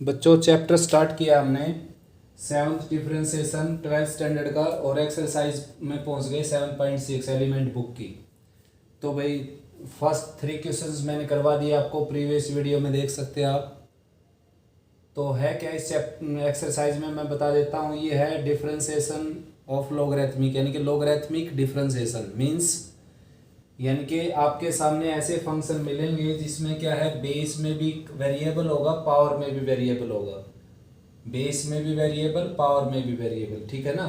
बच्चों chapter start किया हमने सेवन्थ डिफरेंशिएशन 12th स्टैंडर्ड का और एक्सरसाइज में पहुंच गए 7.6 एलिमेंट बुक की। तो भाई फर्स्ट 3 क्वेश्चंस मैंने करवा दिए आपको, प्रीवियस वीडियो में देख सकते हैं आप। तो है क्या इस एक्सरसाइज में मैं बता देता हूँ। ये है डिफरेंशिएशन ऑफ लॉगरिथमिक, यानी कि लॉगरिथमिक डिफरेंशिएशन मीन्स यानी कि आपके सामने ऐसे फंक्शन मिलेंगे जिसमें क्या है, बेस में भी वेरिएबल होगा, पावर में भी वेरिएबल होगा। बेस में भी वेरिएबल, पावर में भी वेरिएबल, ठीक है ना।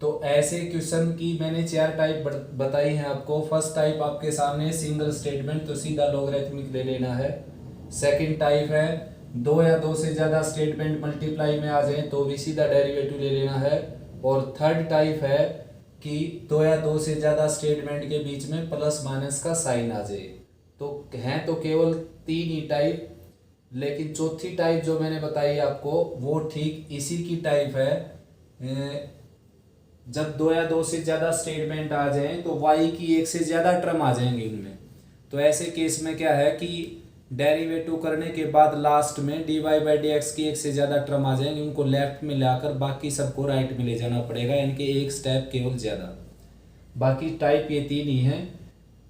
तो ऐसे क्वेश्चन की मैंने 4 टाइप बताई हैं आपको। फर्स्ट टाइप आपके सामने सिंगल स्टेटमेंट, तो सीधा लॉगरिथमिक ले लेना है। सेकंड टाइप है 2 या 2 से ज़्यादा स्टेटमेंट मल्टीप्लाई में आ जाए तो भी सीधा डेरिवेटिव ले लेना है। और थर्ड टाइप है कि 2 या 2 से ज़्यादा स्टेटमेंट के बीच में प्लस माइनस का साइन आ जाए। तो हैं तो केवल 3 ही टाइप, लेकिन चौथी टाइप जो मैंने बताई आपको वो ठीक इसी की टाइप है। जब 2 या 2 से ज़्यादा स्टेटमेंट आ जाएं तो y की 1 से ज़्यादा टर्म आ जाएंगे इनमें। तो ऐसे केस में क्या है कि डेरिवेटिव करने के बाद लास्ट में dy बाई डी एक्स की 1 से ज़्यादा टर्म आ जाएंगे, उनको लेफ्ट में लाकर बाकी सबको राइट में ले जाना पड़ेगा, यानी कि एक स्टेप केवल ज़्यादा। बाकी टाइप ये 3 ही हैं।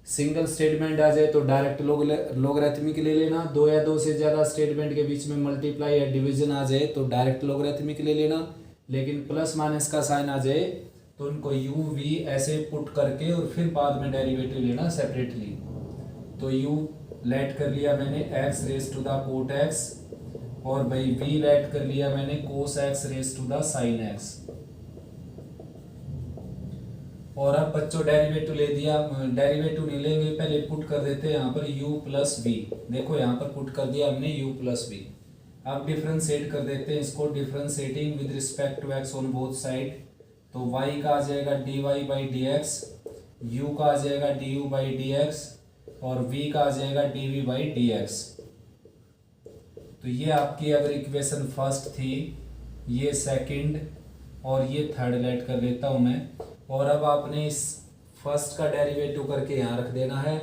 सिंगल स्टेटमेंट आ जाए तो डायरेक्ट लॉगरिथमिक ले लेना। 2 या 2 से ज़्यादा स्टेटमेंट के बीच में मल्टीप्लाई या डिवीजन आ जाए तो डायरेक्ट लॉगरिथमिक ले लेना। लेकिन प्लस माइनस का साइन आ जाए तो उनको u v ऐसे पुट करके और फिर बाद में डेरिवेटिव लेना सेपरेटली। तो u लेट कर लिया मैंने x raise to the cot x, और भाई v लेट कर लिया मैंने cos x raise to the sine x। और अब बच्चों डेरिवेटिव ले दिया, डेरिवेटिव नहीं लेंगे, पहले पुट कर देते हैं यहाँ पर u प्लस वी। देखो यहाँ पर पुट कर दिया हमने u प्लस वी। अब डिफ्रेंशिएट कर देते हैं इसको, differentiating with respect to x on both side. तो y का आ जाएगा dy by d x, u का आ जाएगा du बाई डी एक्स, और v का आ जाएगा dv बाई डी एक्स। तो ये आपकी अगर इक्वेशन फर्स्ट थी, ये सेकंड और ये थर्ड लेट कर लेता हूँ मैं। और अब आपने इस फर्स्ट का डेरिवेटिव करके यहाँ रख देना है,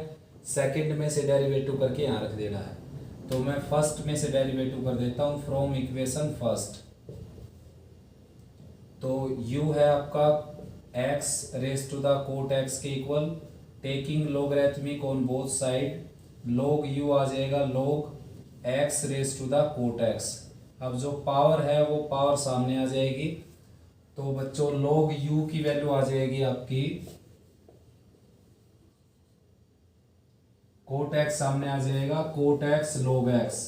सेकंड में से डेरिवेटिव करके यहाँ रख देना है। तो मैं फर्स्ट में से डेरिवेटिव कर देता हूँ फ्रॉम इक्वेशन फर्स्ट। तो u है आपका x raise to the cot x के equal, taking logarithmic on both side, log u आ जाएगा log x raise to the cot x। अब जो पावर है वो पावर सामने आ जाएगी। तो बच्चों log u की वैल्यू आ जाएगी आपकी, कोट x सामने आ जाएगा, कोट x log x।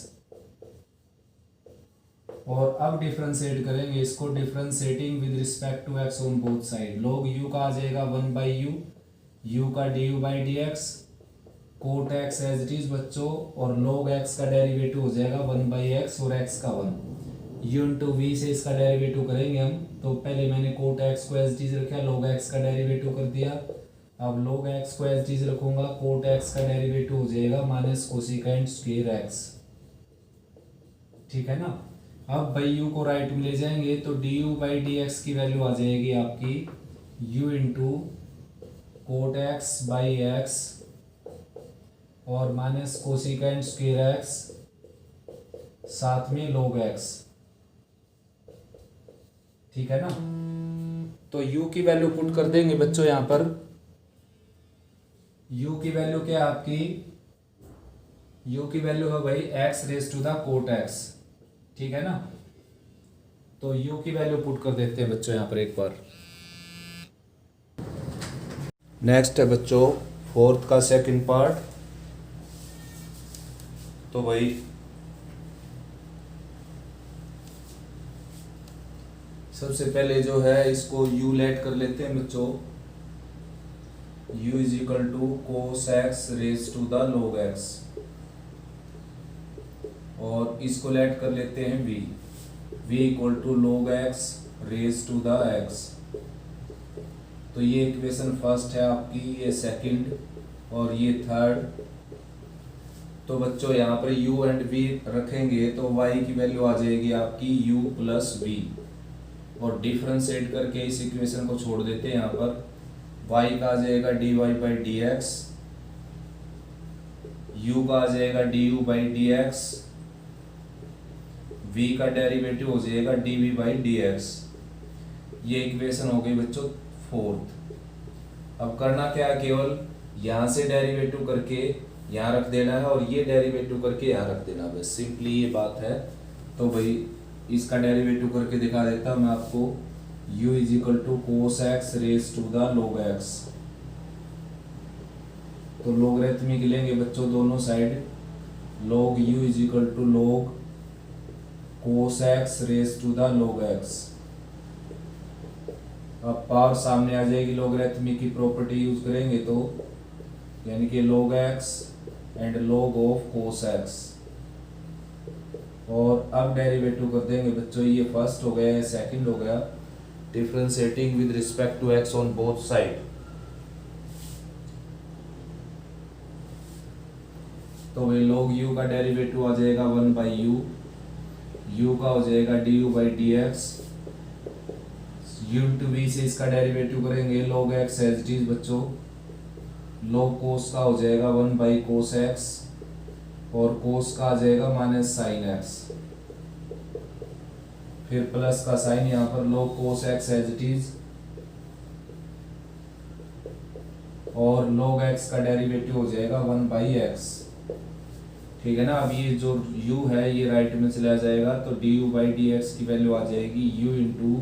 और अब डिफरेंशिएट करेंगे इसको, differentiating with respect to x on both side. log u का आ जाएगा 1 बाई यू, u का du by d x, cot x as it is बच्चों, और log x का डेरिवेटिव हो जाएगा 1 बाई एक्स और x का 1। u इंटू वी से इसका डेरिवेटिव करेंगे हम। तो पहले मैंने कोट x को एज इट इज रखा, log x का डेरिवेटिव कर दिया। अब log x को एज इट इज रखूंगा, कोट x का डेरिवेटिव हो जाएगा माइनस कोसिकेंट स्क्वायर x, ठीक है ना। अब बाई u को राइट में ले जाएंगे तो du बाई डी एक्स की वैल्यू आ जाएगी आपकी u into coat x by x और माइनस कोसिकेंट स्क्वायर x साथ में log x, ठीक है ना। तो u की वैल्यू पुट कर देंगे बच्चों यहाँ पर। u की वैल्यू क्या है आपकी, u की वैल्यू है भाई x raise to the cot x, ठीक है ना। तो u की वैल्यू पुट कर देते हैं बच्चों यहाँ पर एक बार। नेक्स्ट है बच्चों फोर्थ का सेकंड पार्ट। तो भाई सबसे पहले जो है इसको u लेट कर लेते हैं बच्चों, u is equal to cos x raise to the log x, और इसको लेट कर लेते हैं v equal to log x raise to the x। तो ये इक्वेशन फर्स्ट है आपकी, ये सेकंड और ये थर्ड। तो बच्चों यहाँ पर u एंड v रखेंगे तो y की वैल्यू आ जाएगी आपकी u प्लस v, और डिफरेंशिएट करके इस इक्वेशन को छोड़ देते हैं यहाँ पर। y का आ जाएगा dy by d x, u का आ जाएगा du by d x, v का डेरिवेटिव हो जाएगा dv बाई dx। ये इक्वेशन हो गई बच्चों फोर्थ। अब करना क्या है, केवल यहाँ से डेरिवेटिव करके यहाँ रख देना है और ये डेरिवेटिव करके यहाँ रख देना, बस सिंपली ये बात है। तो भाई इसका डेरिवेटिव करके दिखा देता हूँ मैं आपको। u is equal to cos x raise to the log x। तो लोगरिथमिक लेंगे बच्चों दोनों side, log u is equal to log cos x raise to the log x। अब पावर सामने आ जाएगी, लोगरिथमिक की प्रॉपर्टी यूज करेंगे तो, यानी कि log x and log of cos x। और अब डेरिवेटिव कर देंगे बच्चों, ये फर्स्ट हो गया, सेकंड हो गया, differentiating with respect to x on both side. तो भाई log u का डेरिवेटिव आ जाएगा 1 बाई यू, u का हो जाएगा du by dx। u to v से इसका डेरिवेटिव करेंगे log x as it is बच्चों, log cos का हो जाएगा 1 बाई cos x और cos का आ जाएगा माइनस साइन x, फिर प्लस का साइन यहाँ पर log cos x as it is, और log x का डेरिवेटिव हो जाएगा 1 बाई x। ठीक है ना। अब ये जो u है ये राइट में चला जाएगा, तो du बाई dx की वैल्यू आ जाएगी u इंटू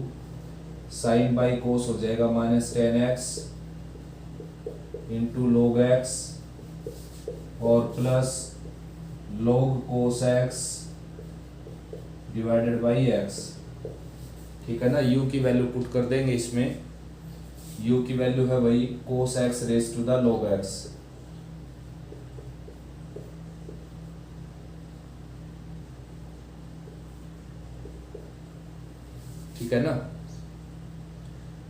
साइन बाई कोस हो जाएगा minus 10x into log x और plus log cos x divided by x। ठीक है ना। u की वैल्यू पुट कर देंगे इसमें, u की वैल्यू है भाई cos x raise to the log x। ठीक है ना।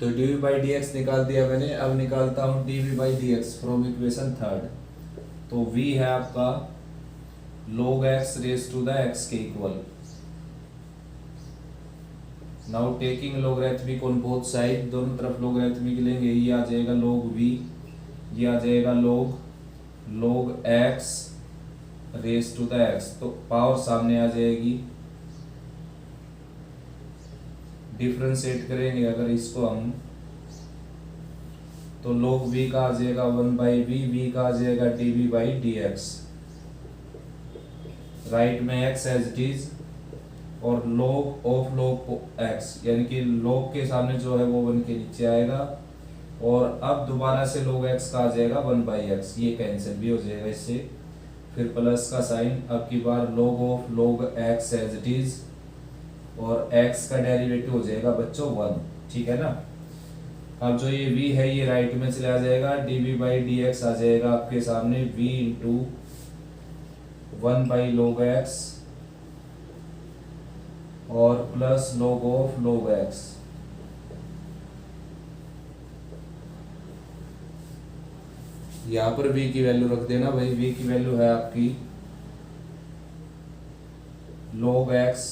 तो dv बाई dx निकाल दिया मैंने, अब निकालता हूं dv by dx from equation third. तो v है आपका log x raise to the x के equal. Now taking logarithmic on both side, दोनों तरफ लोगरिथमिक लेंगे, ये आ जाएगा log v, ये आ जाएगा log x raise to the x। तो पावर सामने आ जाएगी, डिफरेंशिएट करेंगे अगर इसको हम, तो log v का आ जाएगा 1 बाई v का आ जाएगा dv बाई dx। राइट में x एज इट इज और log ऑफ log x, यानी कि log के सामने जो है वो 1 के नीचे आएगा, और अब दोबारा से log x का आ जाएगा 1 बाई x, ये कैंसिल भी हो जाएगा इससे, फिर प्लस का साइन, अब की बार log of log x as it is, और x का डेरिवेटिव हो जाएगा बच्चों 1। ठीक है ना। अब जो ये v है ये राइट में चला जाएगा, dv बाई dx आ जाएगा आपके सामने v into 1 by log x और plus log of log x। यहाँ पर v की वैल्यू रख देना भाई, v की वैल्यू है आपकी log x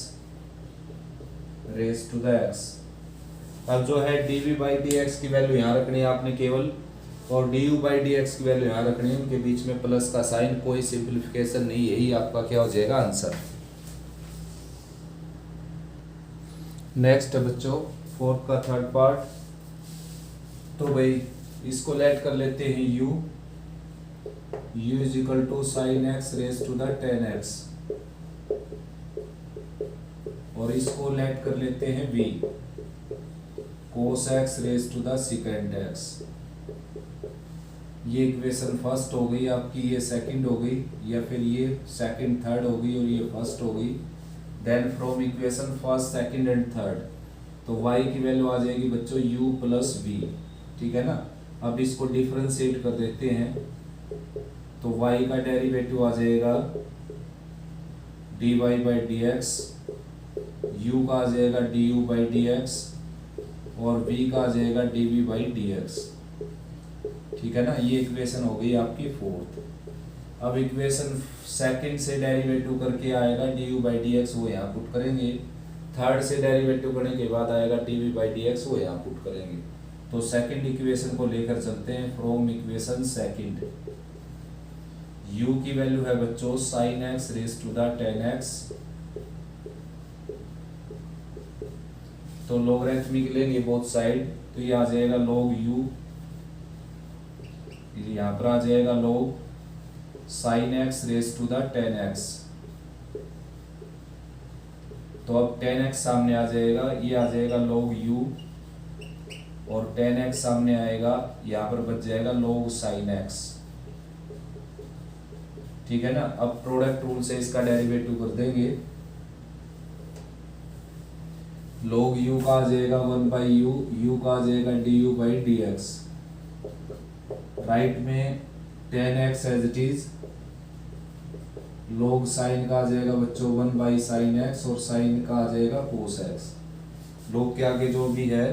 raise to the x। अब जो है dv बाई dx की वैल्यू यहाँ रखनी है आपने केवल, और du बाई dx की वैल्यू यहाँ रखनी है, उनके बीच में प्लस का साइन, कोई सिंप्लीफिकेशन नहीं, यही आपका क्या हो जाएगा आंसर। नेक्स्ट बच्चों फोर्थ का थर्ड पार्ट। तो भाई इसको लेट कर लेते हैं u is equal to sine x raise to the 10x, और इसको लेट कर लेते हैं v cos x raise to the second x। ये इक्वेशन फर्स्ट हो गई आपकी, ये सेकंड हो गई, या फिर ये सेकंड थर्ड हो गई और ये फर्स्ट हो गई। Then from equation first second and third, तो y की वैल्यू आ जाएगी बच्चों u प्लस v। ठीक है ना। अब इसको डिफरेंशिएट कर देते हैं, तो y का डेरिवेटिव आ जाएगा dy बाई dx, u का आ जाएगा du बाई dx और v का आ जाएगा dv बाई dx। ठीक है ना। ये इक्वेशन हो गई आपकी फोर्थ। अब इक्वेशन सेकंड से डेरिवेटिव करके आएगा du बाई dx, वो यहाँ पुट करेंगे। थर्ड से डेरिवेटिव करने के बाद आएगा dv बाई dx, वो यहाँ पुट करेंगे। तो सेकंड इक्वेशन को लेकर चलते हैं। फ्रॉम इक्वेशन सेकंड, u की वैल्यू है बच्चों sine x raise to the 10x तो लोगरिथमिक लेंगे बोथ साइड, तो ये आ जाएगा log u, यहाँ पर आ जाएगा log sin x raise to the tan x। तो अब tan x सामने आ जाएगा, ये आ जाएगा log u, और tan x सामने आएगा, यहाँ पर बच जाएगा log sin x। ठीक है ना। अब प्रोडक्ट रूल से इसका डेरिवेटिव कर देंगे, log u का आ जाएगा 1/u, u का आ जाएगा du/dx। राइट में tan x as it is, log sin का आ जाएगा बच्चों 1/sin x, और sin का आ जाएगा cos x। log के आगे जो भी है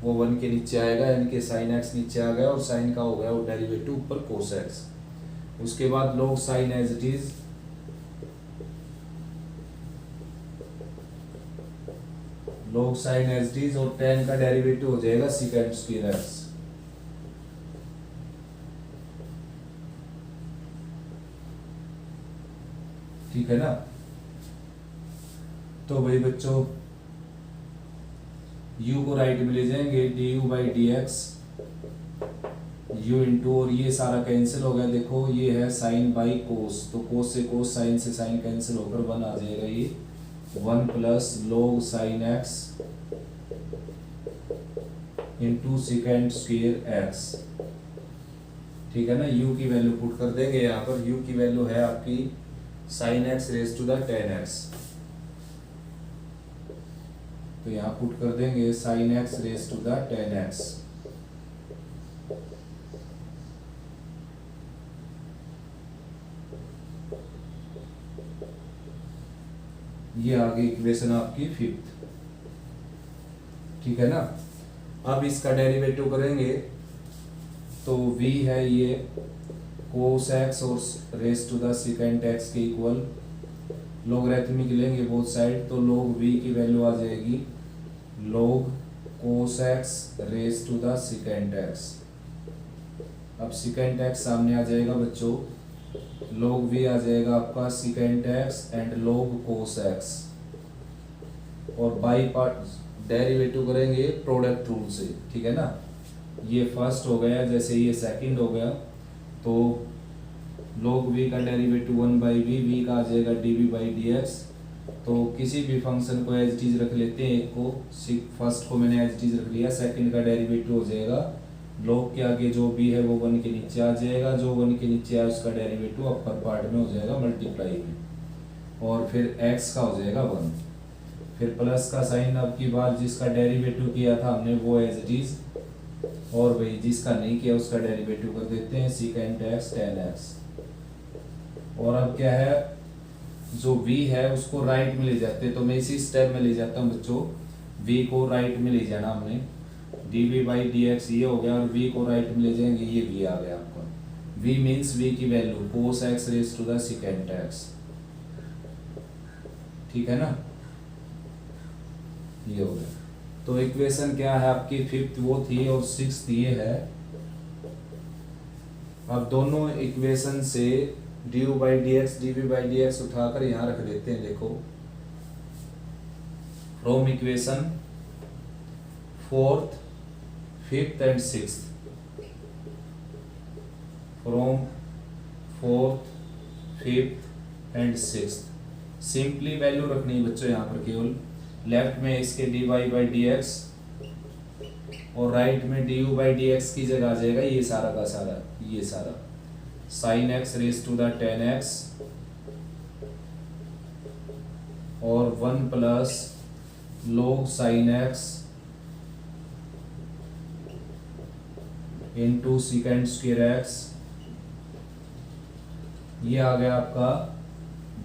वो 1 के नीचे आएगा, यानी कि sin x नीचे आ गया, और sin का हो गया वो डेरिवेटिव ऊपर cos x। उसके बाद log sin as it is, log sin as it is, और tan का डेरिवेटिव हो जाएगा secant square x। ठीक है ना। तो भाई बच्चों u को राइट में ले जाएंगे, du/dx, u इंटू, और ये सारा कैंसिल हो गया, देखो ये है साइन बाई कोस, तो कोस से कोस, साइन से साइन कैंसिल होकर 1 आ जाएगा, ये 1 plus log sin x into secant square x। ठीक है ना। u की वैल्यू पुट कर देंगे, यहाँ पर u की वैल्यू है आपकी sin x raise to the tan x, तो यहाँ पुट कर देंगे sin x raise to the tan x। ये आ गई इक्वेशन आपकी 5th। ठीक है ना। अब इसका डेरिवेटिव करेंगे, तो v है ये cos x और raise to the secant x के इक्वल, लोगरिथमिक लेंगे बोथ साइड, तो log v की वैल्यू आ जाएगी log cos x raise to the secant x। अब secant x सामने आ जाएगा बच्चों, log v आ जाएगा आपका secant x and log cos x, और बाई पार्ट डेरिवेटिव करेंगे प्रोडक्ट रूल से। ठीक है ना। ये फर्स्ट हो गया, जैसे ये सेकंड हो गया, तो log v का डेरिवेटिव 1/v, v का आ जाएगा dv/dx। तो किसी भी फंक्शन को एज इट इज रख लेते हैं, एक को, फर्स्ट को मैंने एज इट इज रख लिया, सेकंड का डेरिवेटिव हो जाएगा log के आगे जो भी है वो 1 के नीचे आ जाएगा, जो 1 के नीचे है उसका डेरिवेटिव अपर पार्ट में हो जाएगा मल्टीप्लाई में, और फिर x का हो जाएगा 1, फिर प्लस का साइन अब की बार जिसका डेरिवेटिव किया था हमने वो एज इट इज, और भाई जिसका नहीं किया उसका डेरिवेटिव कर देते हैं secant x tan x। और अब क्या है, जो v है उसको राइट में ले जाते हैं, तो मैं इसी स्टेप में ले जाता हूँ बच्चों, v को राइट में ले जाना हमने, dv/dx ये हो गया, और v को राइट में ले जाएंगे, ये v आ गया आपका। v मीन्स v की value cos x raise to the secant x। ठीक है ना। ये हो गया। तो इक्वेशन क्या है आपकी, 5th वो थी और 6th ये है। अब दोनों इक्वेशन से du/dx dv/dx उठाकर यहाँ रख देते हैं। देखो, from equation 4th 5th and 6th, from 4th 5th and 6th, simply value रखनी है बच्चों यहाँ पर, केवल लेफ्ट में इसके dy/dx और राइट में du/dx की जगह आ जाएगा ये सारा का सारा, ये सारा sin x raise to the tan x, और 1 plus log sin x into secant square x, ये आ गया आपका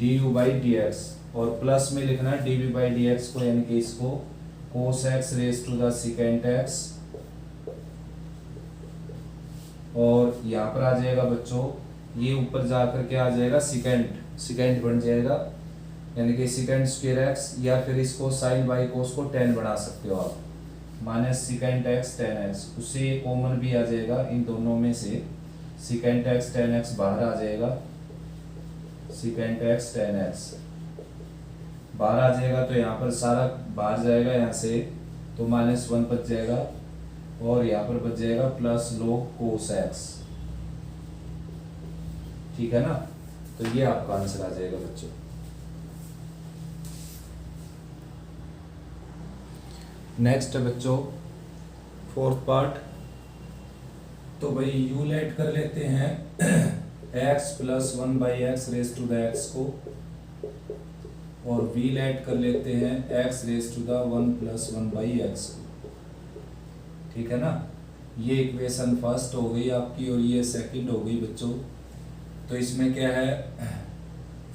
du/dx, और प्लस में लिखना है dv/dx को, यानी कि इसको cos x raise to the secant x, और यहाँ पर आ जाएगा बच्चों, ये ऊपर जाकर के आ जाएगा secant बन जाएगा, यानी कि secant square x, या फिर इसको sin बाई cos को tan बना सकते हो आप, minus secant x tan x, उससे कॉमन भी आ जाएगा इन दोनों में से, secant x tan x बाहर आ जाएगा, secant x tan x बाहर आ जाएगा, तो यहाँ पर सारा बाहर जाएगा यहाँ से, तो -1 बच जाएगा और यहाँ पर बच जाएगा प्लस log cos x। ठीक है ना, तो ये आपका आंसर आ जाएगा बच्चों। नेक्स्ट है बच्चों फोर्थ पार्ट। तो भाई यू लेट कर लेते हैं x plus 1/x raise to the x को, और v लेट कर लेते हैं x raise to the 1 plus 1/x को। ठीक है ना, ये इक्वेशन फर्स्ट हो गई आपकी और ये सेकंड हो गई बच्चों। तो इसमें क्या है,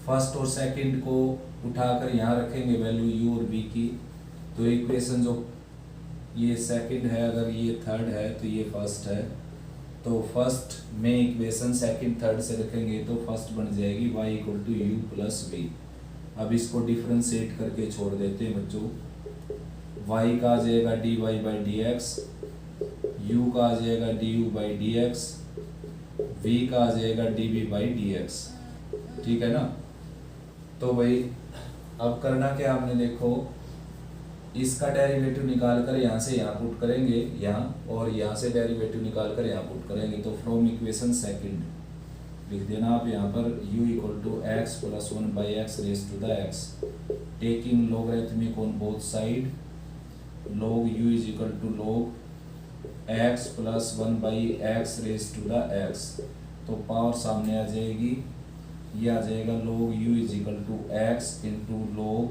फर्स्ट और सेकंड को उठाकर यहाँ रखेंगे वैल्यू u और v की। तो इक्वेशन जो ये सेकंड है, अगर ये थर्ड है तो ये फर्स्ट है, तो फर्स्ट में इक्वेशन सेकंड थर्ड से रखेंगे तो फर्स्ट बन जाएगी y equal to u plus v. अब इसको डिफ्रेंशिएट करके छोड़ देते हैं बच्चों। y का आ जाएगा dy by d x, u का आ जाएगा du by d x, v का आ जाएगा dv बाई डी एक्स। ठीक है ना, तो भाई अब करना क्या हमने, देखो इसका डेरिवेटिव निकाल कर यहाँ से यहाँ पुट करेंगे यहाँ, और यहाँ से डेरिवेटिव निकाल कर यहाँ पुट करेंगे। तो फ्रॉम इक्वेशन सेकंड लिख देना आप यहाँ पर u equal to x plus 1/x raise to the x, taking logarithmic on both side, log u is equal to log x plus 1/x raise to the x। तो power सामने आ जाएगी, ये आ जाएगा log u is equal to x into log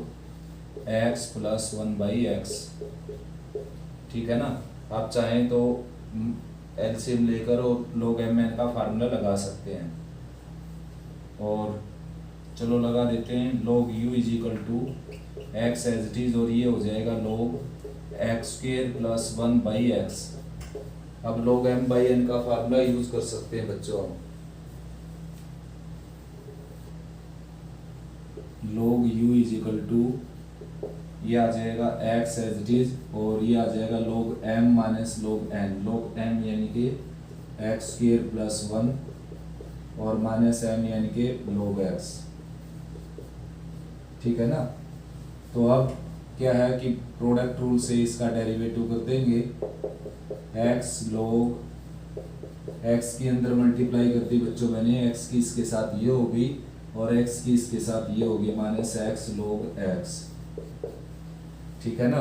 x plus 1/x। ठीक है ना, आप चाहें तो एलसीएम लेकर और log mn का फार्मूला लगा सकते हैं, और चलो लगा देते हैं। log u is equal to x as it is, और ये हो जाएगा log x square plus 1/x। अब log m/n का फार्मूला यूज कर सकते हैं बच्चों हम। log u is equal to, ये आ जाएगा x एज इट इज, और ये आ जाएगा log m minus log n। log m यानी कि x स्क्वायर प्लस 1 और माइनस m यानी कि log x। ठीक है ना, तो अब क्या है कि प्रोडक्ट रूल से इसका डेरिवेटिव कर देंगे। x log x के अंदर मल्टीप्लाई कर दी बच्चों मैंने, x की इसके साथ ये होगी और x की इसके साथ ये होगी, माइनस x log x। ठीक है ना,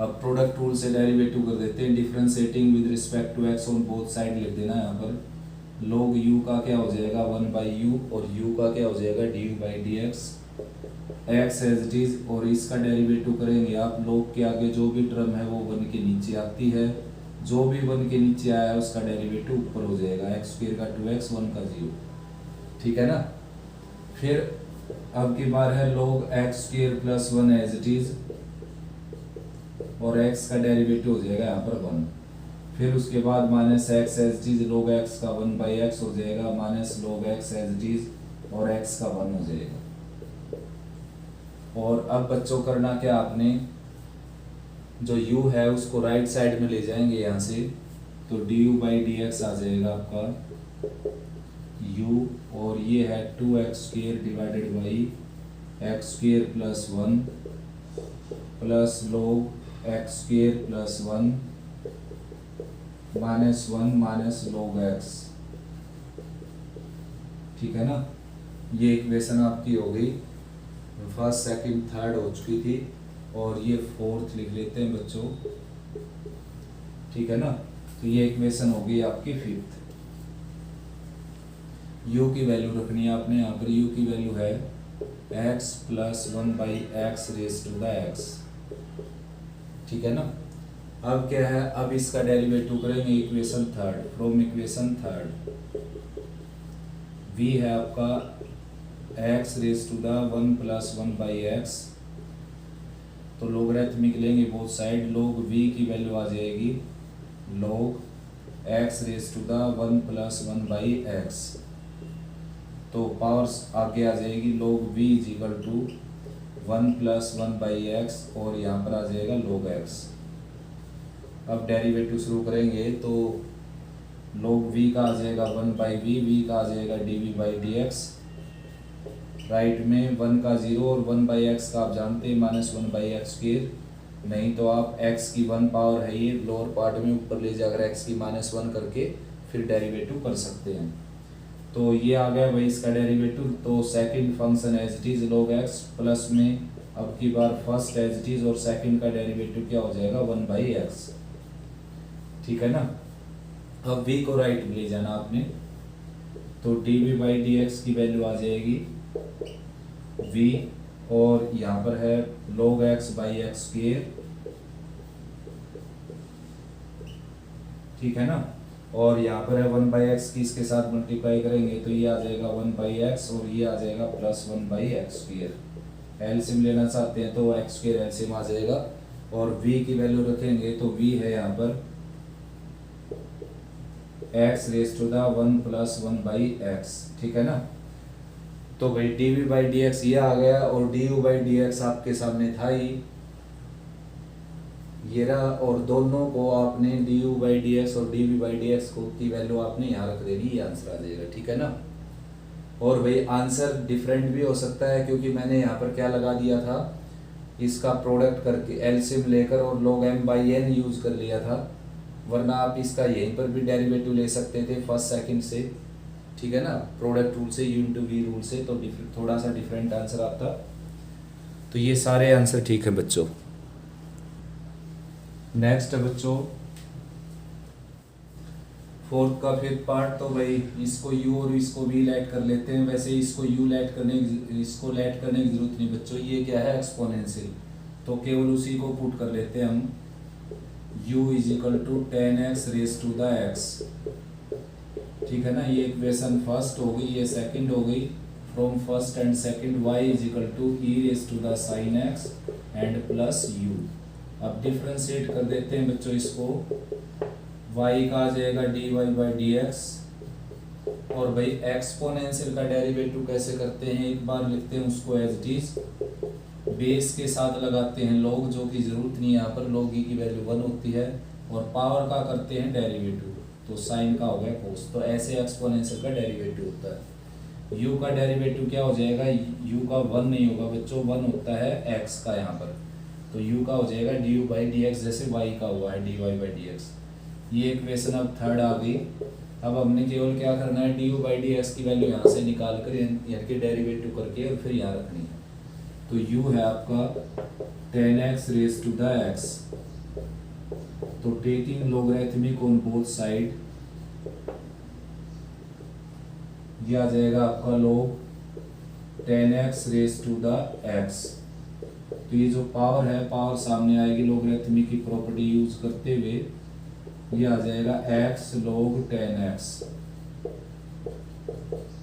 अब प्रोडक्ट रूल से डेरिवेटिव कर देते हैं। Differentiating with respect to x on both side लिख देना यहाँ पर। log u का क्या हो जाएगा 1/u, और u का क्या हो जाएगा du by d x, x as it is, और इसका डेरिवेटिव करेंगे आप। log के आगे जो भी टर्म है वो 1 के नीचे आती है, जो भी 1 के नीचे आया है उसका डेरिवेटिव ऊपर हो जाएगा। x स्क्वायर का 2x, 1 का 0। ठीक है ना, फिर अब की बार है log x square plus 1 as it is, और x का डेरिवेटिव हो जाएगा यहाँ पर 1। फिर उसके बाद minus x as it is, log x का 1/x हो जाएगा, minus log x as it is, और x का 1 हो जाएगा। और अब बच्चों करना क्या, आपने जो u है उसको राइट साइड में ले जाएंगे यहाँ से, तो du बाई डी एक्स आ जाएगा आपका u, और ये है 2x square divided by x square plus 1 plus log x square plus 1 minus 1 minus log x। ठीक है ना, ये इक्वेशन आपकी हो गई, फर्स्ट सेकंड थर्ड हो चुकी थी, और ये फोर्थ लिख लेते हैं बच्चों। ठीक है ना, तो ये इक्वेशन हो गई आपकी फिफ्थ। u की वैल्यू रखनी है आपने यहाँ पर। u की वैल्यू है x plus 1/x raise to the x। ठीक है ना, अब क्या है, अब इसका डेरिवेटिव करेंगे equation third. From equation third v है आपका x raise to the 1 plus 1/x, तो लोगरिथमिक लेंगे बोथ साइड। log v की वैल्यू आ जाएगी log x raise to the 1 plus 1/x, तो पावर्स आगे आ जाएगी। log v is equal to 1 plus 1/x, और यहाँ पर आ जाएगा log x। अब डेरिवेटिव शुरू करेंगे तो log v का आ जाएगा 1/v, v का आ जाएगा dv by d x. Right में 1 का 0 और 1/x का आप जानते हैं माइनस 1/x स्क्वायर, नहीं तो आप x की 1 पावर है ये लोअर पार्ट में, ऊपर ले जाकर x की -1 करके फिर डेरिवेटिव कर सकते हैं। तो ये आ गया भाई इसका डेरिवेटिव। तो second function as it is log x plus में अब की बार फर्स्ट एज इट इज और सेकंड का डेरिवेटिव क्या हो जाएगा 1/x। ठीक है ना। अब v को राइट में ले जाना आपने, तो dv/dx की वैल्यू आ जाएगी v, और यहाँ पर है log x/x²। ठीक है ना। और यहाँ पर है 1/x की इसके साथ मल्टीप्लाई करेंगे तो ये आ जाएगा 1/x और ये आ जाएगा प्लस 1/x²। एलसीएम लेना चाहते हैं तो x² एलसीएम आ जाएगा, और v की वैल्यू रखेंगे तो v है यहाँ पर x⁻1 + 1/x। ठीक है ना। तो भाई dv/dx ये आ गया, और du/dx आपके सामने था ही ये रहा, और दोनों को आपने du/dx और dv/dx को की वैल्यू आपने यहाँ रख देनी, ये आंसर आ जाएगा। ठीक है ना। और भाई आंसर डिफरेंट भी हो सकता है, क्योंकि मैंने यहाँ पर क्या लगा दिया था, इसका प्रोडक्ट करके एलसीएम लेकर और log m/n यूज कर लिया था, वरना आप इसका यहीं पर भी डेरिवेटिव ले सकते थे फर्स्ट सेकंड से। ठीक है ना, प्रोडक्ट रूल से, u × v रूल से, तो थोड़ा सा डिफरेंट आंसर आता। तो ये सारे आंसर ठीक है बच्चों। नेक्स्ट है बच्चों फोर्थ का फिफ्थ पार्ट। तो भाई इसको u और इसको v लेट कर लेते हैं। वैसे इसको u लेट करने इसको लेट करने की जरूरत नहीं बच्चों, ये क्या है एक्सपोनेंशियल, तो केवल उसी को पुट कर लेते हैं हम। u = 10x⁻⁴x। ठीक है ना। ये इक्वेशन फर्स्ट हो गई, ये सेकंड हो गई। From first and second y = e⁻⁻sin x and plus u। अब डिफरेंशिएट कर देते हैं बच्चों इसको। y का आ जाएगा dy/dx, और भाई एक्सपोनेंशियल का डेरिवेटिव कैसे करते हैं, एक बार लिखते हैं उसको एज इट इज, बेस के साथ लगाते हैं log, जो कि जरूरत नहीं है यहाँ पर, log की वैल्यू 1 होती है, और पावर का करते हैं डेरिवेटिव, तो साइन का हो गया cos। तो ऐसे एक्सपोनेंशियल का डेरिवेटिव होता है। u का डेरिवेटिव क्या हो जाएगा, u का 1 नहीं होगा बच्चों, 1 होता है x का यहाँ पर, तो u का हो जाएगा du/dx, जैसे y का हुआ है dy/dx। ये इक्वेशन अब थर्ड आ गई। अब हमने केवल क्या करना है, du/dx की वैल्यू यहाँ से निकाल कर यानी कि डेरिवेटिव करके और फिर यहाँ रखनी है। तो u है आपका 10x⁻x, तो taking logarithmic on both side, ये आ जाएगा आपका log 10x⁻x। तो ये जो पावर है, पावर सामने आएगी लोगरिथमिक की प्रॉपर्टी यूज करते हुए, ये आ जाएगा x log 10x।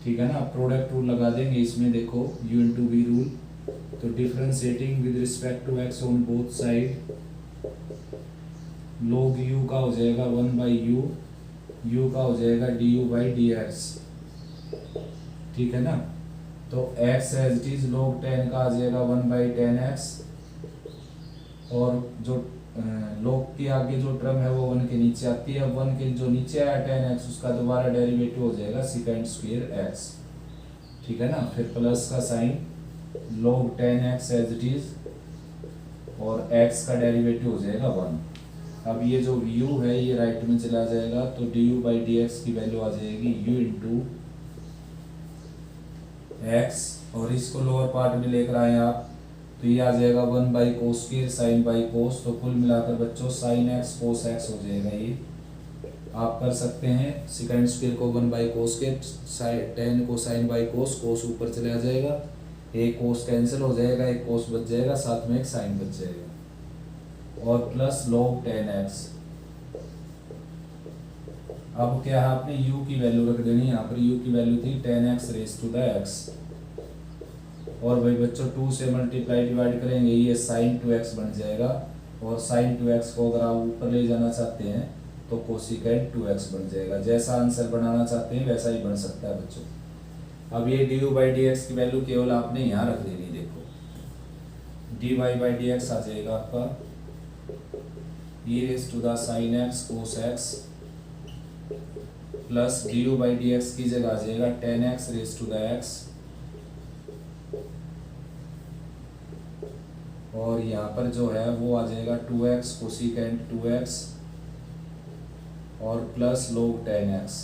ठीक है ना। प्रोडक्ट रूल लगा देंगे इसमें, देखो u × v रूल। तो differentiating with respect to x on both side, log u का हो जाएगा 1/u, u का हो जाएगा du/dx। ठीक है ना। तो x as it is log 10 का आ जाएगा 1/10x, और जो log के आगे जो टर्म है वो 1 के नीचे आती है। 1 के जो नीचे आया 10x, उसका दोबारा डेरिवेटिव हो जाएगा sec² x। ठीक है ना। फिर प्लस का sign, log 10x as it is, और x का डेरिवेटिव हो जाएगा 1। अब ये जो u है ये राइट में चला जाएगा, तो du/dx की वैल्यू आ जाएगी u × x, और इसको लोअर पार्ट में लेकर आए आप, तो ये आ जाएगा 1/cos² sin/cos। तो कुल मिलाकर बच्चों sin x cos x हो जाएगा। ये आप कर सकते हैं, sec² को 1/cos, 10 को sin/cos, cos ऊपर चला जाएगा, एक cos कैंसिल हो जाएगा, एक cos बच जाएगा, साथ में एक sin बच जाएगा, और प्लस log 10x। अब क्या है, आपने u की वैल्यू रख देनी, यहाँ पर u की वैल्यू थी 10x⁻x, और भाई बच्चों 2 से मल्टीप्लाई डिवाइड करेंगे, ये sin 2x बन जाएगा, और sin 2x को अगर आप ऊपर ले जाना चाहते हैं तो कोसिकेंट 2x बन जाएगा। जैसा आंसर बनाना चाहते हैं वैसा ही बन सकता है बच्चों। अब ये du/dx की वैल्यू केवल आपने यहाँ रख देनी, देखो dy/dx आ जाएगा आपका e⁻sin x cos x, plus du/dx की जगह आ जाएगा 10x⁻x और यहाँ पर जो है वो आ जाएगा 2x कोसिकेंट 2x और प्लस log 10x।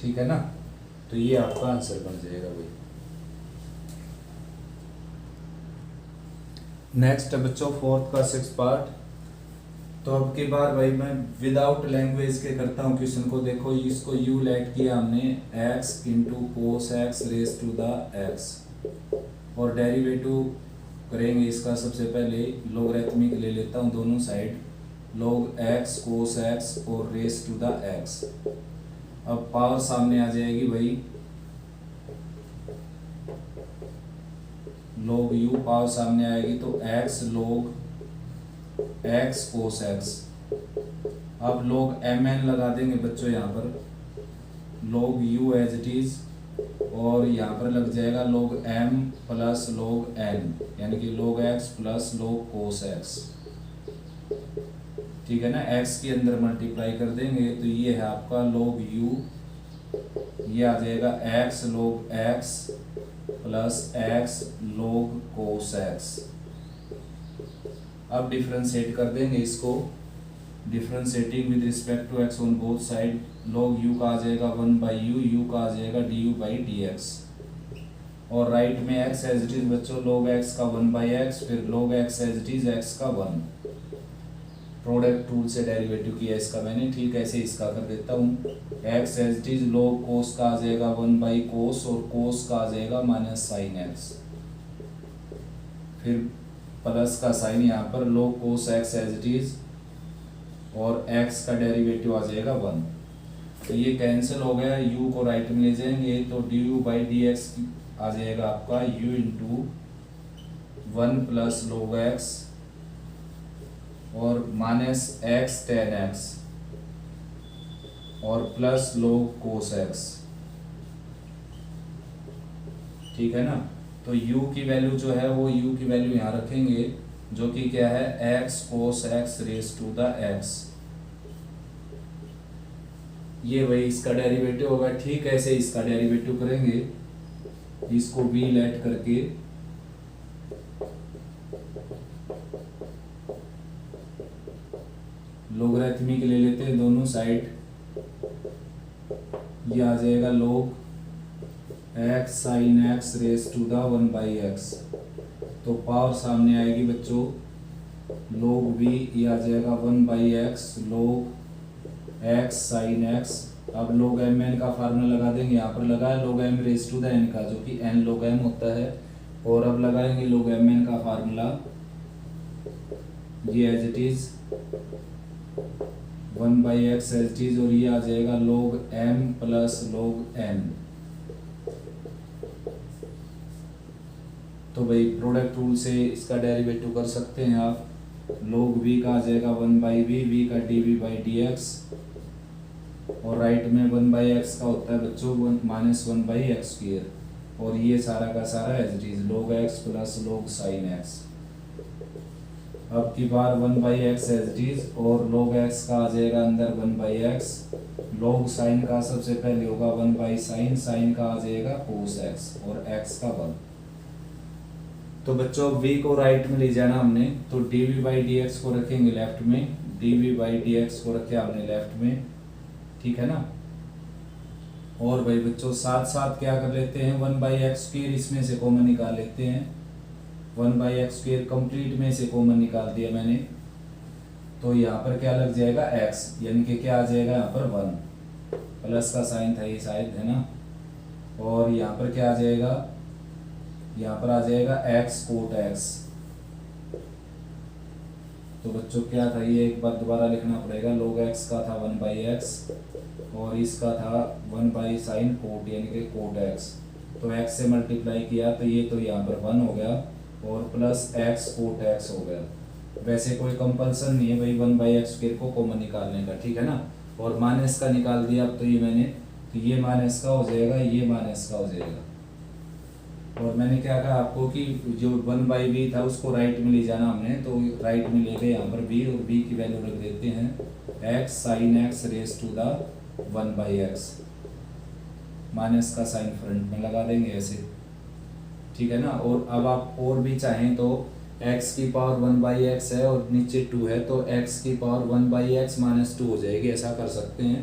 ठीक है ना, तो ये आपका आंसर बन जाएगा भाई। नेक्स्ट है बच्चों फोर्थ का 6 पार्ट। तो अब की बार भाई मैं विदाउट लैंग्वेज के करता हूँ क्वेश्चन को। देखो इसको u लेट किया हमने x into cos x raise to the x, और डेरिवेटिव करेंगे इसका। सबसे पहले लोगरिथमिक ले लेता हूँ दोनों side, log x cos x और रेस टू द x। अब पावर सामने आ जाएगी भाई, log u पावर सामने आएगी तो x log x cos x। अब log mn लगा देंगे बच्चों यहाँ पर, log u as it is, और यहाँ पर लग जाएगा log m plus log n, यानी कि log x plus log cos x। ठीक है ना, x के अंदर मल्टीप्लाई कर देंगे तो ये है आपका log u, ये आ जाएगा x log x plus x log cos x। अब डिफरेंशिएट कर देंगे इसको, differentiating with respect to x on both side. log u का आ जाएगा 1/u, u का आ जाएगा du/dx, और राइट में x एज इट इज बच्चों, log x का 1/x, फिर log x as it is x का 1। प्रोडक्ट रूल से डेरिवेटिव किया इसका मैंने। ठीक है, ऐसे इसका कर देता हूँ, x as it is log cos का आ जाएगा 1/cos, और कोस का आ जाएगा माइनस साइन x, फिर प्लस का साइन यहाँ पर log cos x as it is, और x का डेरिवेटिव आ जाएगा 1। तो ये कैंसिल हो गया, u को राइट में ले जाएंगे तो du/dx आ जाएगा आपका u into 1 plus log x और माइनस x tan x और प्लस log कोस x। ठीक है ना, तो u की वैल्यू जो है वो u की वैल्यू यहाँ रखेंगे, जो कि क्या है x cos x raise to the x। ये वही इसका डेरिवेटिव होगा। ठीक ऐसे इसका डेरिवेटिव करेंगे, इसको v लेट करके लोगरिथमिक ले लेते हैं दोनों साइड। ये आ जाएगा log x sine x raise to the 1/x, तो पावर सामने आएगी बच्चों, log v ये आ जाएगा 1/x log x sine x। अब log mn का फार्मूला लगा देंगे, यहाँ पर लगाया log m raise to the n का, जो कि n log m होता है, और अब लगाएंगे log mn का फार्मूला, ये as it is 1/x as it is, और ये आ जाएगा log m plus log n। तो भाई प्रोडक्ट रूल से इसका डेरिवेटिव कर सकते हैं आप। log v का आ जाएगा 1/v, v का dv/dx, और राइट में 1/x का होता है बच्चों माइनस 1/x², और ये सारा का सारा as it is log x plus log sine x। अब की बार 1/x एज इट इज, और log x का आ जाएगा अंदर 1/x, log साइन का सबसे पहले होगा 1/sin, साइन का आ जाएगा cos x, और x का 1। तो बच्चों v को राइट में ले जाना हमने, तो dv/dx को रखेंगे लेफ्ट में, dv/dx को रखे हमने लेफ्ट में। ठीक है ना, और भाई बच्चों साथ साथ क्या कर लेते हैं, 1/x² इसमें से कॉमन निकाल लेते हैं। 1/x² कंप्लीट में से कॉमन निकाल दिया मैंने, तो यहाँ पर क्या लग जाएगा x, यानी कि क्या आ जाएगा यहाँ पर 1, प्लस का साइन था ये शायद, है ना, और यहाँ पर क्या आ जाएगा, यहाँ पर आ जाएगा x कोट x। तो बच्चों क्या था, ये एक बार दोबारा लिखना पड़ेगा, log x का था 1/x और इसका था 1/sin कोट, यानी कि कोट x। तो x से मल्टीप्लाई किया तो ये तो यहाँ पर 1 हो गया, और प्लस x कोट x हो गया। वैसे कोई कंपल्सन नहीं है भाई 1/x² को कॉमन निकालने का, ठीक है ना, और माइनस का निकाल दिया अब तो ये मैंने, तो ये माइनस का हो जाएगा, ये माइनस का हो जाएगा। और मैंने क्या कहा आपको कि जो 1/v था उसको राइट में ले जाना हमने, तो राइट में ले गए यहाँ पर v, और v की वैल्यू रख देते हैं x sine x raise to the 1/x। Minus का साइन फ्रंट में लगा देंगे ऐसे, ठीक है ना। और अब आप और भी चाहें तो x की पावर 1/x है और नीचे 2 है, तो x की पावर 1/x माइनस 2 हो जाएगी, ऐसा कर सकते हैं।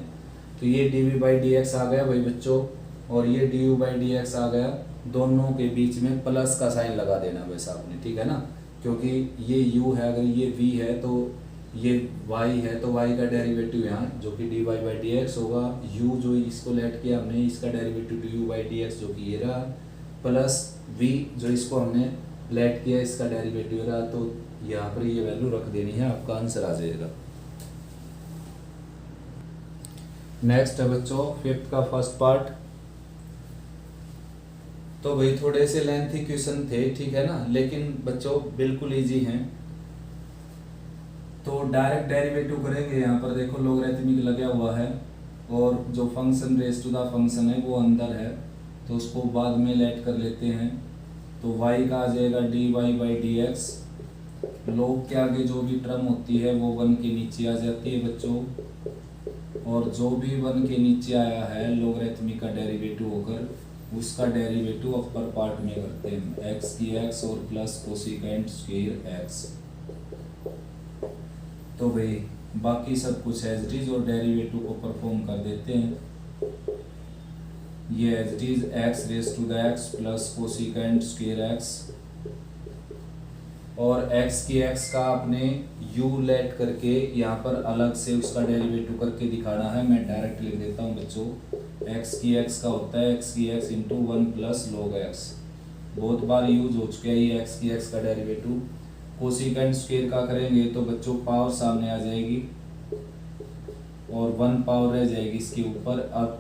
तो ये dv/dx आ गया भाई बच्चों, और ये du/dx आ गया। दोनों के बीच में प्लस का साइन लगा देना बस आपने, ठीक है ना, क्योंकि ये u है, अगर ये v है तो ये y है, तो y का डेरिवेटिव यहाँ जो कि dy/dx होगा। u जो इसको लेट किया हमने, इसका डेरिवेटिव du/dx जो कि ये रहा, प्लस v जो इसको हमने लेट किया, इसका डेरिवेटिव रहा। तो यहाँ पर ये वैल्यू रख देनी है, आपका आंसर आ जाएगा। नेक्स्ट है बच्चों फिफ्थ का फर्स्ट पार्ट। तो भाई थोड़े से लेंथी क्वेश्चन थे, ठीक है ना, लेकिन बच्चों बिल्कुल इजी हैं। तो डायरेक्ट डेरिवेटिव करेंगे, यहाँ पर देखो लॉगरिथमिक लगा हुआ है और जो function raise to the function है वो अंदर है, तो उसको बाद में लेट कर लेते हैं। तो y का आ जाएगा dy/dx, log के आगे जो भी टर्म होती है वो 1 के नीचे आ जाती है बच्चों, और जो भी 1 के नीचे आया है लॉगरिथमिक का डेरिवेटिव होकर, उसका डेरिवेटिव अपर पार्ट में करते हैं, x की x और प्लस कोसिकेंट स्क्वायर x। तो भाई बाकी सब कुछ एज इट इज और डेरिवेटिव को परफॉर्म कर देते हैं। ये as it is x raise to the x plus cosecant square x, और x की x का आपने u लेट करके यहाँ पर अलग से उसका डेरिवेटिव करके दिखाना है। मैं डायरेक्ट लिख देता हूँ बच्चों, x की x का होता है x की x into 1 plus log x, बहुत बार यूज हो चुका है ये x की x का डेरिवेटिव। कोसिकेंट स्क्वायर का करेंगे तो बच्चों पावर सामने आ जाएगी और 1 पावर रह जाएगी इसके ऊपर। अब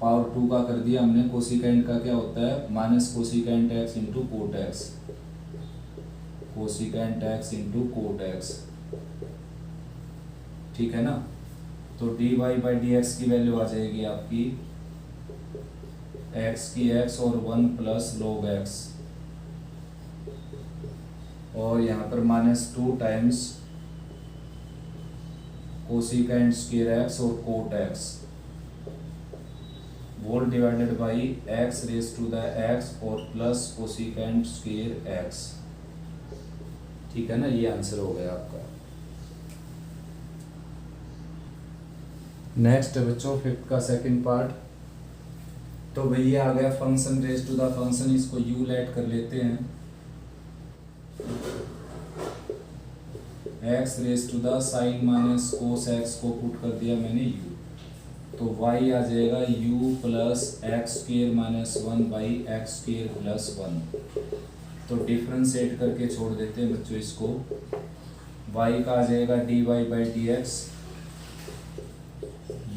पावर 2 का कर दिया हमने। कोसिकेंट का क्या होता है, minus cosecant x into coat x, cosecant x into coat x, ठीक है ना। तो dy/dx की वैल्यू आ जाएगी आपकी x की x और 1 प्लस log x, और यहाँ पर -2 टाइम्स कोसिकेंट स्क्वायर x और cot x, whole divided by x raise to the x और प्लस कोसिकेंट स्क्वायर x, ठीक है ना। ये आंसर हो गया आपका। नेक्स्ट है बच्चों फिफ्थ का सेकंड पार्ट। तो भैया आ गया function raise to the function, इसको u लेट कर लेते हैं, x raise to the sine minus cos x को पुट कर दिया मैंने u, तो y आ जाएगा u plus x square minus 1/x² plus 1। तो डिफ्रेंशिएट करके छोड़ देते हैं बच्चों इसको। y का आ जाएगा dy/dx,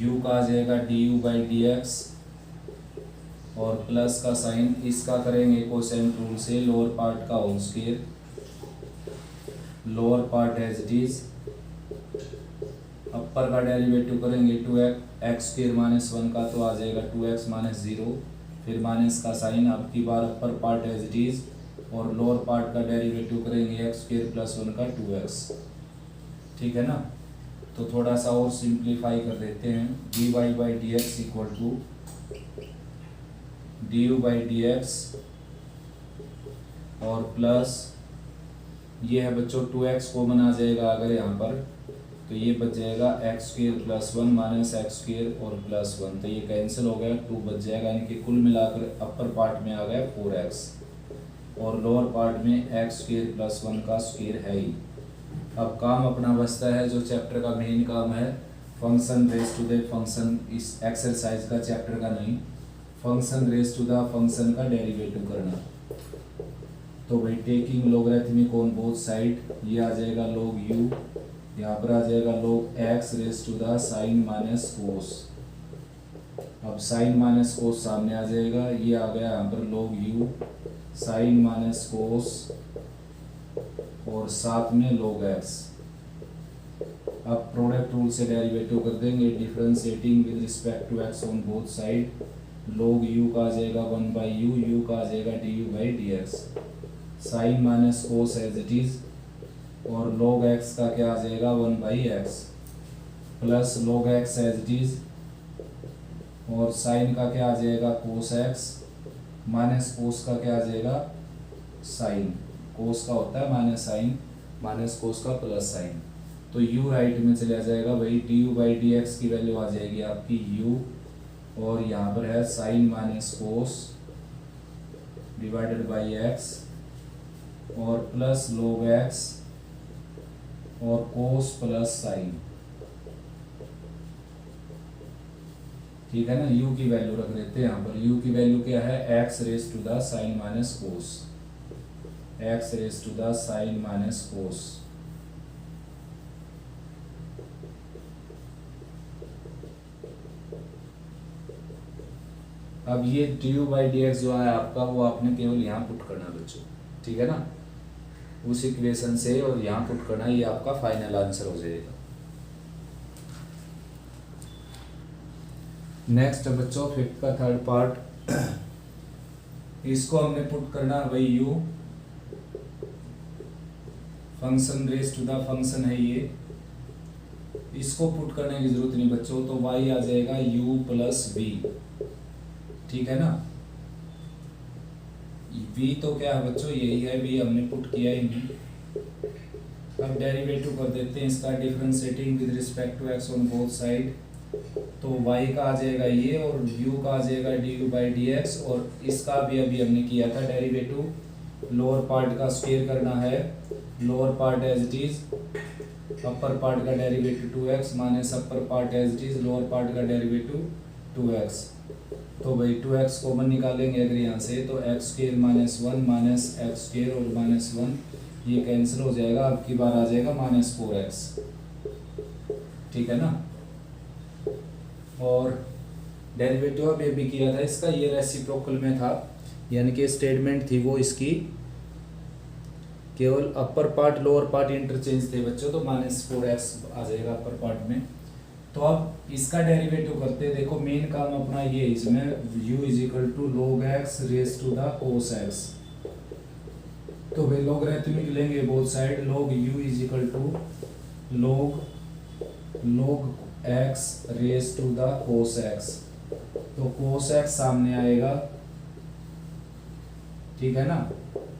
u का आ जाएगा du/dx, और प्लस का साइन इसका करेंगे कोसेंट रूल से, लोअर पार्ट का whole square, lower part as it is, upper का डेरिवेटिव करेंगे 2x² माइनस 1 का, तो आ जाएगा 2x माइनस 0, फिर माइनस का साइन, अब की बार upper part as it is, और लोअर पार्ट का डेरिवेटिव करेंगे x² प्लस 1 का 2x, ठीक है ना। तो थोड़ा सा और सिंप्लीफाई कर देते हैं, dy/dx इक्वल टू du/dx और प्लस ये है बच्चों 2x कॉमन आ जाएगा अगर यहाँ पर, तो ये बच जाएगा x² प्लस 1 माइनस x² और प्लस 1, तो ये कैंसिल हो गया, 2 बच जाएगा, यानी कि कुल मिलाकर अपर पार्ट में आ गया 4x और लोअर पार्ट में x² प्लस 1 का स्क्वायर है ही। अब काम अपना बचता है जो चैप्टर का मेन काम है, function raise to the function, इस एक्सरसाइज का चैप्टर का नहीं, function raise to the function का डेरिवेटिव करना। तो भाई taking logarithmic on both side, ये आ जाएगा log u, यहाँ पर आ जाएगा log x raise to the sine minus cos. अब साइन माइनस कोस सामने आ जाएगा, ये आ गया यहाँ पर log u sine minus cos और साथ में log x। अब प्रोडक्ट रूल से डेरिवेटिव कर देंगे, differentiating with respect to x on both side, log u का आ जाएगा 1/u, u का आ जाएगा du/dx, sine minus cos as it is, और log x का क्या आ जाएगा 1/x, plus log x as it is और साइन का क्या आ जाएगा कोस एक्स माइनस कोस का क्या आ जाएगा साइन। कोस का होता है माइनस साइन, माइनस कोस का प्लस साइन। तो u राइट में चला जाएगा भाई, d u by d x की वैल्यू आ जाएगी आपकी u, और यहाँ पर है sine minus cos divided by x और प्लस log x और कोस प्लस साइन। ठीक है ना, u की वैल्यू रख देते हैं यहाँ पर। u की वैल्यू क्या है, x raise to the sine minus cos, x raise to the sine minus cos. अब ये d u by d x जो है आपका, वो आपने केवल यहाँ पुट करना बच्चों, ठीक है ना, उस इक्वेशन से, और यहाँ पुट करना, ये आपका फाइनल आंसर हो जाएगा। नेक्स्ट बच्चों फिफ्थ का थर्ड पार्ट, इसको हमने पुट करना भाई u, function raise to the function है ये, इसको पुट करने की जरूरत नहीं बच्चों, तो y आ जाएगा u प्लस वी, ठीक है ना। v तो क्या है बच्चों, यही है, v हमने पुट किया ही नहीं। अब डेरिवेटिव कर देते हैं इसका, differentiating with respect to x on both side. तो y का आ जाएगा ये, और u का आ जाएगा d u by d x, और इसका भी अभी हमने किया था डेरिवेटिव, लोअर पार्ट का स्क्वायर करना है, lower part as it is, upper part का derivative 2x minus upper part as it is lower part का डेरिवेटिव 2x। तो भाई 2x कॉमन निकालेंगे अगर यहाँ से, तो x square minus 1 minus x square और माइनस 1 ये कैंसिल हो जाएगा, अब की बार आ जाएगा माइनस 4x, ठीक है ना। और डेरिवेटिव अब ये भी किया था इसका, ये रेसिप्रोकल में था, यानी कि स्टेटमेंट थी वो इसकी, केवल upper part lower part interchange थे बच्चों, तो माइनस 4x आ जाएगा अपर पार्ट में। तो अब इसका डेरिवेटिव करते हैं, देखो मेन काम अपना ये, इसमें u is equal to log x raise to the cos x। तो भाई लॉगरिथमिक लेंगे both side, log u is equal to log x raise to the cos x। तो cos x सामने आएगा, ठीक है ना,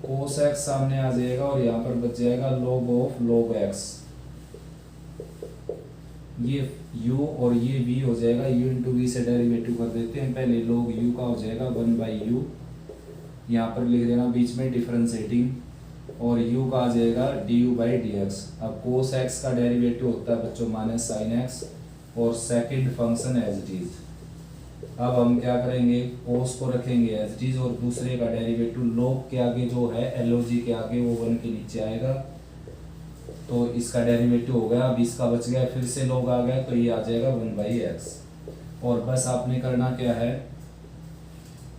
cos x सामने आ जाएगा, और यहाँ पर बच जाएगा log ऑफ log x, ये u और ये v हो जाएगा, u इंटू वी से डेरिवेटिव कर देते हैं, पहले log u का हो जाएगा 1 बाई यू, यहाँ पर लिख देना बीच में डिफरेंशिएटिंग, और u का आ जाएगा d u by d x. अब cos x का डेरिवेटिव होता है बच्चों माइनस साइन x, और second function as it is. अब हम क्या करेंगे, cos को रखेंगे एज इट इज, और दूसरे का डेरिवेटिव log के आगे जो है log के आगे वो 1 के नीचे आएगा, तो इसका डेरिवेटिव हो गया। अब इसका बच गया, फिर से log आ गया, तो ये आ जाएगा 1 बाई एक्स। और बस आपने करना क्या है,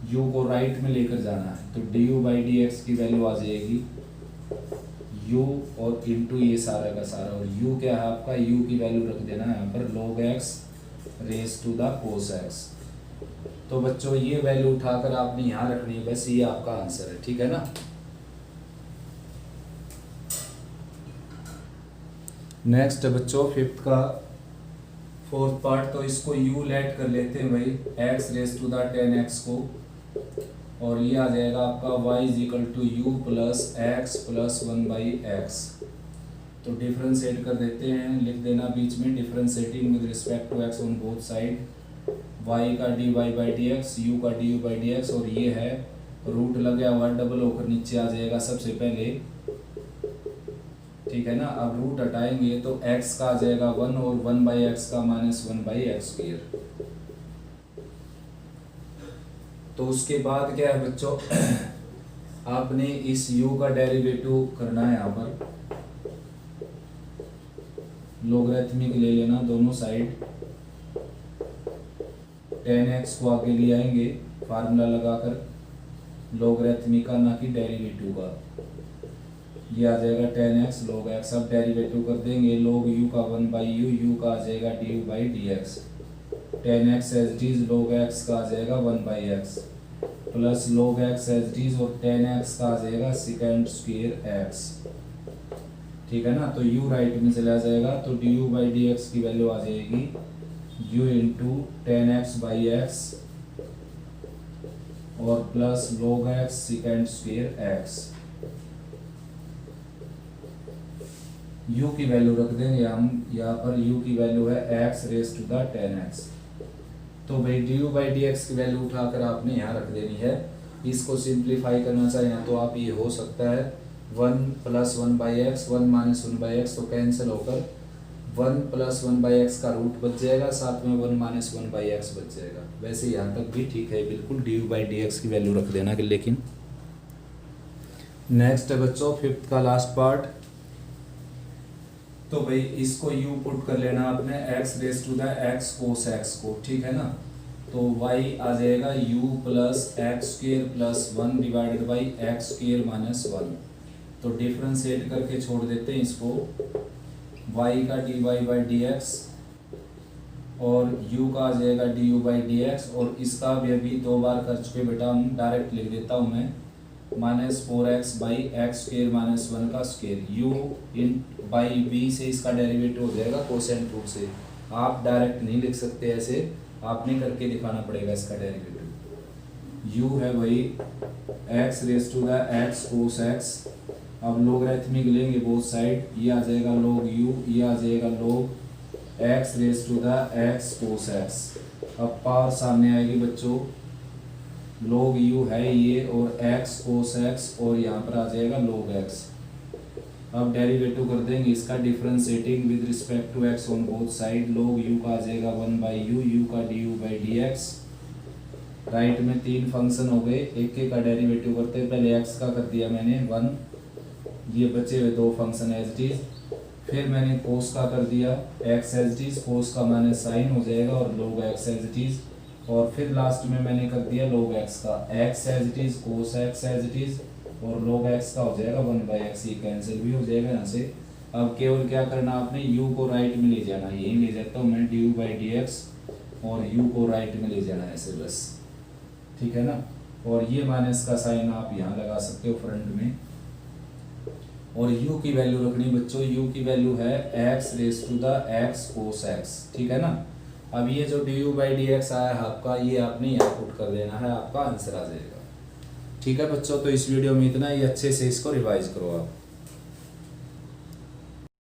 u को राइट में लेकर जाना है, तो d u by d x की वैल्यू आ जाएगी u और इंटू ये सारा का सारा, और u क्या है आपका, u की वैल्यू रख देना है यहाँ पर log x raise to the cos x। तो बच्चों ये वैल्यू उठाकर आपने यहाँ रखनी है, बस ये आपका आंसर है, ठीक है ना। नेक्स्ट बच्चों फिफ्थ का फोर्थ पार्ट, तो इसको u लेट कर लेते हैं भाई, x raise to the 10x को, और ये आ जाएगा आपका y is equal to u plus x plus 1 by x. तो डिफरेंशिएट कर देते हैं, लिख देना बीच में differentiating with respect to x on both side, y का d y by d x, u का d u by d x, और ये है रूट लगा हुआ डबल होकर नीचे आ जाएगा सबसे पहले, ठीक है ना। अब रूट हटाएंगे तो x का आ जाएगा 1, और 1 बाई एक्स का माइनस 1 बाई एक्स स्क्वायर। तो उसके बाद क्या है बच्चों, आपने इस u का डेरिवेटिव करना है, यहाँ पर लोगरिथमिक ले लेना दोनों साइड, 10x को आगे ले आएंगे फार्मूला लगाकर लोगरिथमिक का, ना कि डेरिवेटिव का। ये आ जाएगा 10x log x। अब डेरिवेटिव कर देंगे, log u का 1 बाई यू, यू का आ जाएगा d u by d x, 10x as it is, log x का आ जाएगा 1 by x, plus log x as it is, और 10x का आ जाएगा सेकेंड स्क्वायर x, ठीक है ना। तो u राइट में चला जाएगा, तो d u by d x की वैल्यू आ जाएगी u into tan x by x और plus log x secant square x। u की वैल्यू रख देंगे हम यहाँ पर, u की वैल्यू है x raise to the ten x. तो भाई du बाई डी एक्स की वैल्यू उठाकर आपने यहाँ रख देनी है। इसको सिंप्लीफाई करना चाहें तो आप ये हो सकता है 1 plus 1 by x, 1 minus 1 by x तो कैंसिल होकर 1 प्लस 1 बाई एक्स का रूट बच जाएगा, साथ में 1 माइनस 1 बाई एक्स बच जाएगा। वैसे यहाँ तक भी ठीक है बिल्कुल, du बाई डी एक्स की वैल्यू रख देना। लेकिन नेक्स्ट है बच्चों फिफ्थ का लास्ट पार्ट। तो भाई इसको u पुट कर लेना आपने x raise to the x cos x को, ठीक है ना। तो y आ जाएगा u plus x square plus 1 divided by x square minus 1। तो डिफ्रेंशिएट करके छोड़ देते हैं इसको, y का dy बाई डी एक्स और u का आ जाएगा du बाई डी एक्स, और इसका भी अभी 2 बार कर चुके बेटा हम, डायरेक्ट लिख देता हूँ मैं minus 4x by x square minus 1 का square. u in by v से इसका डेरिवेटिव हो जाएगा कोसेंट रूट से। आप डायरेक्ट नहीं लिख सकते ऐसे, आपने करके दिखाना पड़ेगा इसका डेरिवेटिव। u है वही x raise to the x cos x। अब लोगरिथमिक लेंगे बोथ साइड, ये आ जाएगा log u, ये आ जाएगा log x raise to the x cos x। अब पावर सामने आएगी बच्चों, log u है ये और x कोस x, और यहाँ पर आ जाएगा log x। अब डेरिवेटिव कर देंगे इसका differentiating with respect to x on both side. log u का आ जाएगा 1 बाई यू, u का du by d x. Right में 3 फंक्शन हो गए, एक एक का डेरिवेटिव करते हैं। पहले x का कर दिया मैंने 1, ये बचे हुए 2 फंक्शन एज इट इज। फिर मैंने कोस का कर दिया x as it is, cos का माइनस साइन हो जाएगा और log x as it is. और फिर लास्ट में मैंने कर दिया log x का x as it is, cos x as it is, और log x का हो जाएगा 1 बाई एक्स। ये कैंसिल भी हो जाएगा यहाँ से। अब केवल क्या करना आपने, u को राइट में ले जाना, यही ले जाता हूँ मैं du बाई डी एक्स, और u को राइट में ले जाना ऐसे बस, ठीक है ना। और ये माइनस का साइन आप यहाँ लगा सकते हो फ्रंट में। और u की वैल्यू रखनी बच्चों, u की वैल्यू है x raise to the x cos x, ठीक है ना। अब ये जो du बाई डी एक्स आया है आपका, ये आपने यहाँ पुट कर देना है, आपका आंसर आ जाएगा। ठीक है बच्चों, तो इस वीडियो में इतना ही, अच्छे से इसको रिवाइज करो आप।